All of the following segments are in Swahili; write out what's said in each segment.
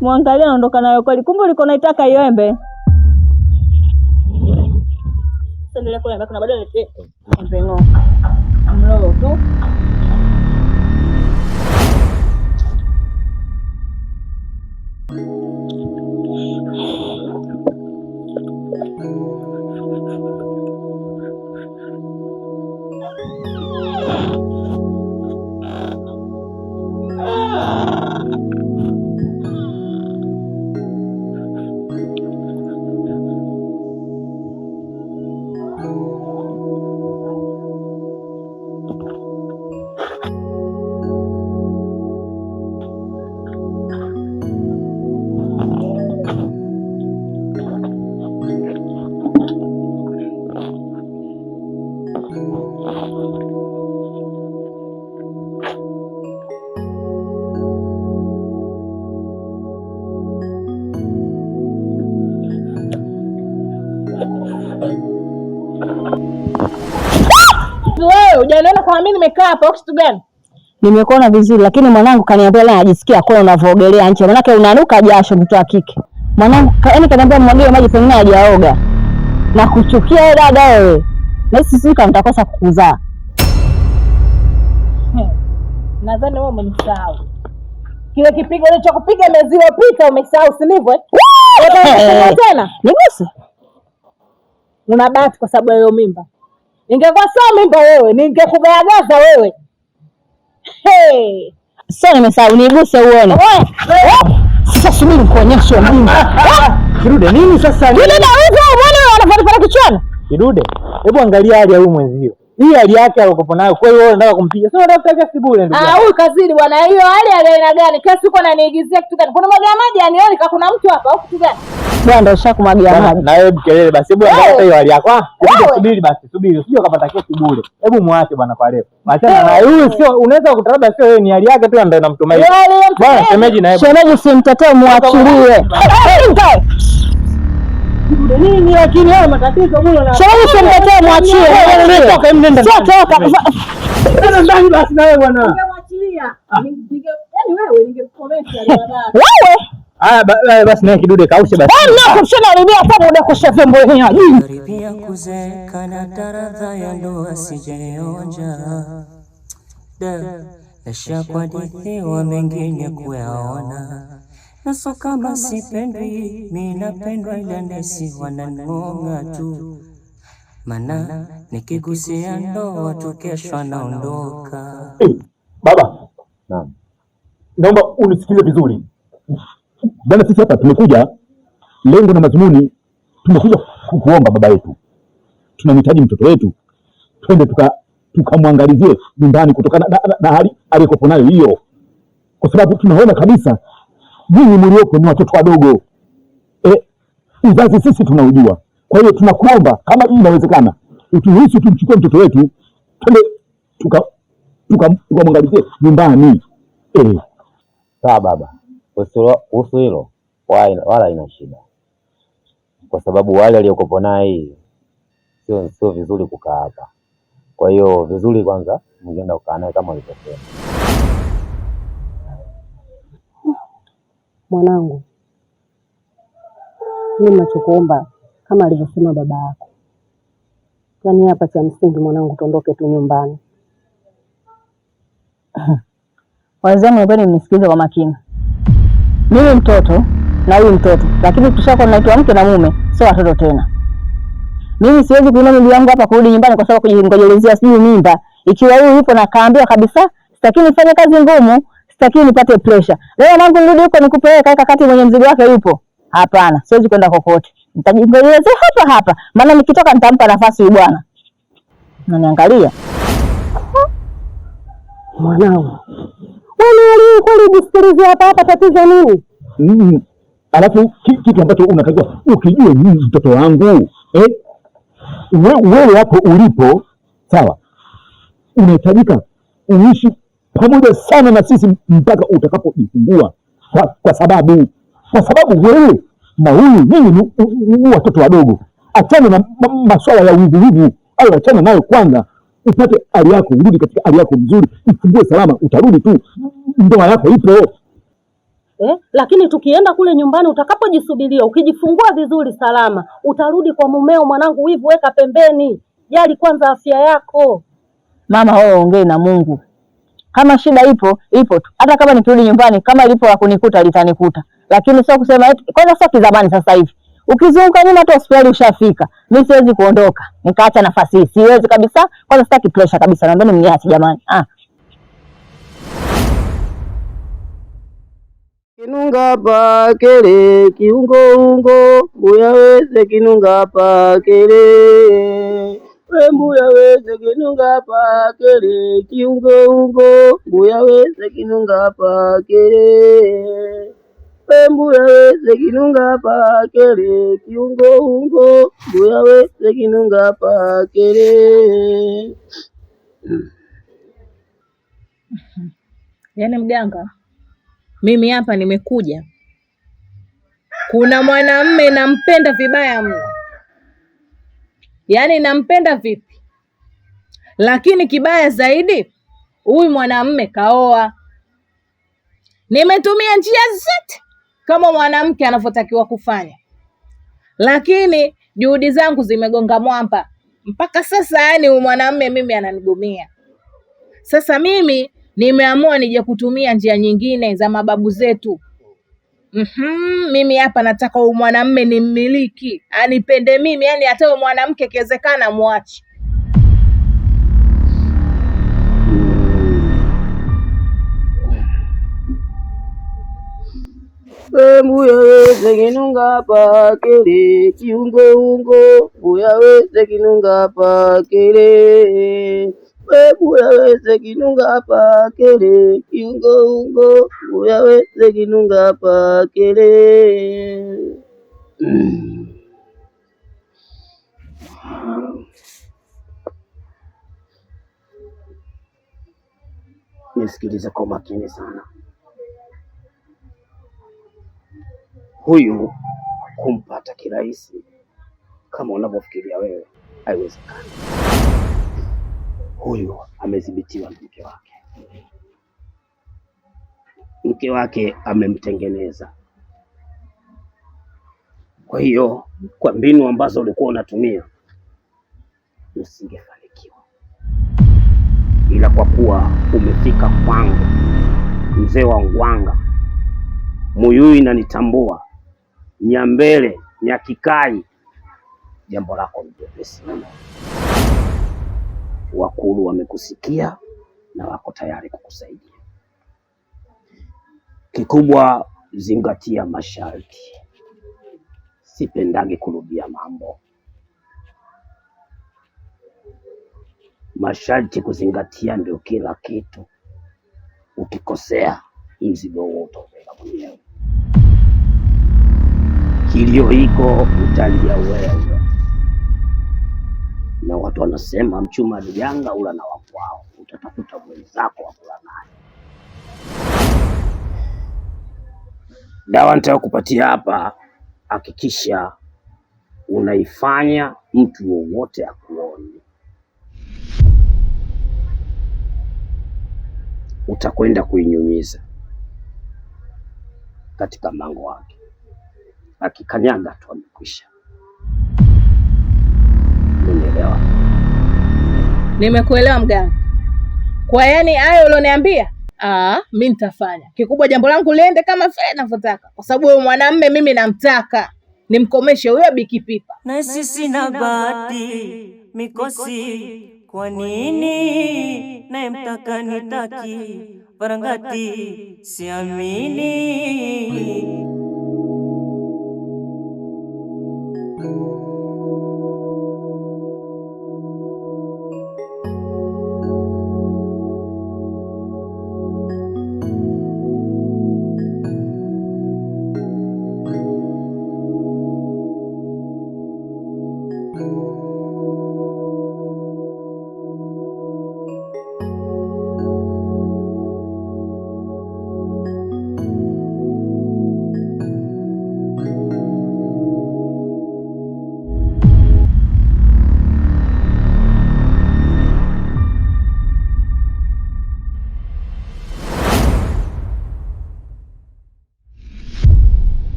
Muangalia anaondoka nayo kweli. Kumbe uliko naitaka hiyo embe. Endelea kula kuna bado embe ngo. Mlo tu. Wewe hujaniona kama mimi nimekaa hapa kitu gani? Nimekuona vizuri lakini mwanangu kaniambia leo anajisikia kwa unavoogelea nje. Maana unanuka jasho mtu wa kike. Mwanangu yaani kaniambia mwagie maji pengine hajaoga. Na kuchukia wewe dada wewe. Na sisi kama nitakosa kukuzaa. Nadhani wewe umenisahau. Kile kipigo nilichokupiga miezi iliyopita umesahau si ndivyo? Tena. Niguse. Una bahati kwa sababu ya hiyo mimba. Ningekuwa sawa mimba wewe, ningekugagaza wewe. Hey. Sasa nimesahau niguse uone. Sasa subiri kuonyesha mimba. Kidude nini sasa? Kidude hizo umeona wanafanya kichwani? Kidude, hebu angalia hali ya huyu mwenzio. Hii hali yake alikopo nayo. Kwa hiyo wewe unataka kumpiga. Sio unataka kesi bure ndugu. Huyu kazidi bwana. Hiyo hali ya aina gani? Kesi uko ananiigizia kitu gani? Kuna mwagia maji anioni kama kuna mtu hapa au kitu gani? Bwana ndio ushakumwagia maji. Na wewe kelele basi. Hebu angalia hiyo hali yako. Subiri basi, subiri. Usije ukapata kesi bure. Hebu muache bwana kwa leo. Achana na huyu sio unaweza kutaraba sio yeye ni hali yake tu ndio inamtumaini. Bwana shemeji na hebu. Shemeji simtetee muachilie. Nini lakini wewe matatizo bure na. Shemeji simtetee muachie. Toka mnenda. Sio toka. Sasa ndani basi na wewe bwana. Ningemwachilia. Yaani wewe ningekomesha dada. Wewe Basi na Kidude kaushe basi. Nakushana rudia hapa muda kusha vyombo wenyewe. Karibia kuzeka na taradha ya ndoa sijaonja. Nasha kwa dithiwa mengine kuyaona. Naso kama sipendwi, mimi napendwa ila nesi wanangonga tu. Mana nikigusia ndoa tu kesho naondoka. Baba. Naam. Naomba unisikilize vizuri. Bwana sisi hapa tumekuja lengo na mazumuni tumekuja kukuomba baba yetu. Tunamhitaji mtoto wetu. Twende tukamwangalizie nyumbani kutokana na hali alikopo nayo hiyo. Kwa sababu tunaona kabisa nyinyi mliopo ni watoto wadogo. Uzazi sisi tunaujua. Kwa hiyo tunakuomba kama inawezekana uturuhusu tumchukue mtoto wetu twende tukamwangalizie nyumbani. Sawa baba. Kuhusu hilo wala ina shida. Kwa sababu wale waliokopo naye sio vizuri kukaa hapa. Kwa hiyo vizuri kwanza mngeenda kukaa naye kama ulivyosema. Mwanangu, mimi ninachokuomba kama alivyosema baba yako. Yaani hapa cha msingi mwanangu tuondoke tu nyumbani. Wazee mbona mnisikilize kwa makini. Mimi mtoto na huyu mtoto, lakini tushakuwa tunaitwa mke na mume, sio watoto tena. Mimi siwezi kuinua mimi yangu hapa kurudi nyumbani kwa sababu kujingojelezea sijui mimba. Ikiwa huyu yupo na kaambiwa kabisa, sitaki nifanye kazi ngumu, sitaki nipate pressure. Leo mwanangu nirudi huko nikupe kaka kati mwenye mzigo wake yupo. Hapana, siwezi kwenda kokote. Nitajingojelezea hapa. Maana nikitoka nitampa nafasi huyu bwana. Unaniangalia? Mwanangu. Wewe kweli jisikilize hapa tatizo nini? Alafu kitu ambacho unatakiwa ukijue mimi mtoto wangu, wewe hapo ulipo sawa. Unahitajika uishi pamoja sana na sisi mpaka utakapojifungua kwa sababu wewe na huyu nyinyi ni watoto wadogo. Achana na masuala ya uvivu au achana nayo kwanza. Upate hali yako, urudi katika hali yako mzuri, ifungue salama, utarudi tu. Ndoa yako ipo. Lakini tukienda kule nyumbani, utakapojisubiria, ukijifungua vizuri salama, utarudi kwa mumeo. Mwanangu, hivi weka pembeni, jali kwanza afya yako. Mama, wewe ongee na Mungu. Kama shida ipo tu. Hata kama nikirudi nyumbani, kama ilipo la kunikuta litanikuta. Lakini sio kusema kwanza, sio kizamani sasa hivi. Ukizunguka nyuma tu hospitali ushafika. Mimi siwezi kuondoka. Nikaacha nafasi hii. Siwezi kabisa. Kwanza sitaki pressure kabisa. Naomba mniache jamani. Kinunga pakele kiungo mbuyaweze kinunga pakele mbuyaweze kinunga pakele kiungo mbuyaweze kinunga pakele mbuyaweze kinunga pakele kiungo mbuyaweze kinunga pakele. Yaani mganga, mimi hapa nimekuja, kuna mwanamume nampenda vibaya mno, yaani nampenda vipi, lakini kibaya zaidi huyu mwanamume kaoa. Nimetumia njia zote kama mwanamke anavyotakiwa kufanya, lakini juhudi zangu zimegonga mwamba mpaka sasa. Yaani huyu mwanamume mimi ananigomea. Sasa mimi nimeamua nije kutumia njia nyingine za mababu zetu. Mimi hapa nataka huyu mwanamume nimmiliki, anipende mimi, yani hata huyu mwanamke kiwezekana muache. Mbuyaweze kinunga pakele kiungo mbuyaweze kinunga pakele mbuyaweze kinunga pakele kiungo mbuyaweze kinunga pakele. Nisikilize kwa makini sana. Huyu kumpata kirahisi kama unavyofikiria wewe, haiwezekani. Huyu amedhibitiwa na mke wake. Mke wake amemtengeneza. Kwa hiyo kwa mbinu ambazo ulikuwa unatumia usingefanikiwa, ila kwa kuwa umefika kwangu, mzee wa Ngwanga, Muyui na nitambua, Nyambele, Nyakikai, jambo lako ni jepesi. Wakulu wamekusikia na wako tayari kukusaidia. Kikubwa zingatia masharti. Sipendagi kurudia mambo. Masharti kuzingatia ndio kila kitu. Ukikosea mzigo huo utobeba mwenyewe. Kilio hiko utalia wewe. Na watu wanasema mchuma lijanga ula na wakwao. Utatafuta mwenzako wa kula naye. Dawa nitakupatia hapa, hakikisha unaifanya mtu wowote akuone. Utakwenda kuinyunyiza katika mlango wake. Akikanyaga tu amekwisha. Unielewa? Nimekuelewa mganga. Kwa yani hayo ulioniambia, mimi nitafanya. Kikubwa jambo langu liende kama vile ninavyotaka, kwa sababu huyo mwanamume mimi namtaka. Nimkomeshe huyo bikipipa. Na sisi na bahati mikosi, kwa nini naye mtaka nitaki, Barangati siamini.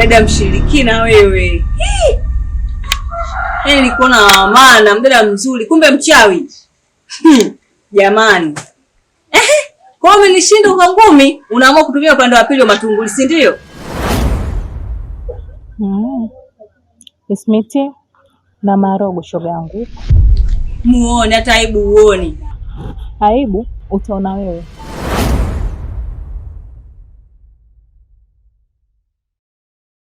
Dada mshirikina wewe. Yaani nilikuwa na maana mdada mzuri, kumbe mchawi. Jamani. Kwa hiyo umenishinda kwa ngumi, unaamua kutumia upande wa pili wa matunguli, si ndio? Ismiti na marogo shoga yangu. Muone hata aibu uone. Aibu utaona wewe.